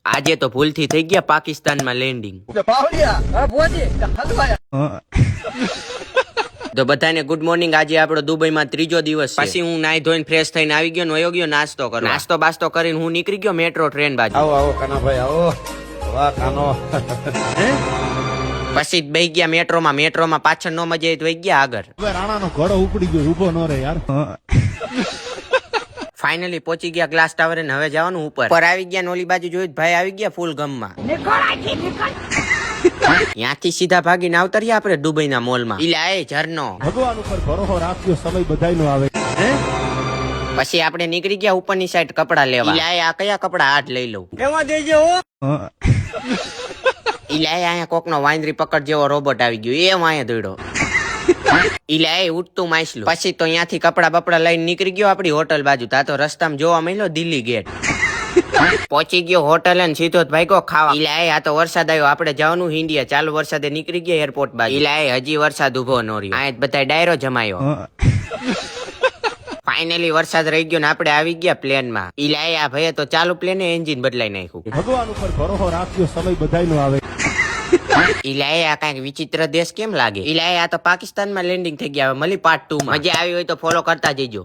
આજે તો ભૂલથી થઈ ગયા પાકિસ્તાનમાં લેન્ડિંગ. તો બધાને ગુડ મોર્નિંગ. આજે આપણો દુબઈમાં ત્રીજો દિવસ છે. પછી હું નાઈ ધોઈને ફ્રેશ થઈને આવી ગયો, વયો ગયો નાસ્તો કરવા. નાસ્તો બાસ્તો કરીને હું નીકળી ગયો મેટ્રો ટ્રેન બાજુ. આવો આવો કાનાભાઈ આવો. વાહ કાનો. પછી બેહી ગયા મેટ્રોમાં પાછળ નો મજા આવી ગયા આગળ. હવે રાણાનો ઘોડો ઉપડી ગયો, ઉભો ન રહે યાર. ફાઇનલી પહોંચી ગયા ગ્લાસ ટાવર ને હવે જવાનું ઉપર આવી ગયા. ને ઓલી બાજુ જોયું ભાઈ આવી ગયા ફૂલ ગમમાં. ત્યાંથી સીધા ભાગીને આવતર્યા આપણે દુબઈના મોલમાં. ઇલા એ ઝરનો ભગવાન ઉપર ભરોસો રાખ્યો, સમય બધાયનો આવે. પછી આપણે નીકળી ગયા ઉપરની સાઈડ કપડા લેવા. ઇલા આ કયા કપડા હાથ લઈ લઉં એમાં દેજો. ઇલા અહીંયા કોકનો વાંદરી પકડ જેવો રોબોટ આવી ગયો, એમ અહીંયા દોડ્યો. ઇલા એ ઉઠતું માછલું. પછી તો ત્યાંથી કપડા બપડા લઈને નીકળી ગયો આપડી હોટલ બાજુ. તા તો રસ્તામાં જોવા મળ્યો દિલ્હી ગેટ. પહોંચી ગયો હોટલ અને સીધો ભાગ્યો ખાવા. ઇલા આ તો વરસાદ આવ્યો, આપણે જવાનું ઇન્ડિયા. ચાલુ વરસાદે નીકળી ગયા એરપોર્ટ બાજુ. ઇલા હજી વરસાદ ઉભો ન રહ્યો, આ બધા ડાયરો જમાયો. ફાઇનલી વરસાદ રહી ગયો ને આપણે આવી ગયા પ્લેનમાં. ઇલા આ ભાઈ તો ચાલુ પ્લેન એન્જિન બદલાઈ નાખ્યું. ભગવાન ઉપર ભરોસો રાખ્યો, સમય બધાયનો આવે. ઇલા આ કઈક વિચિત્ર દેશ કેમ લાગે. ઇલા આ તો પાકિસ્તાનમાં લેન્ડિંગ થઈ ગયા. મળી પાર્ટ 2 માં. મજા આવી હોય તો ફોલો કરતા જજો.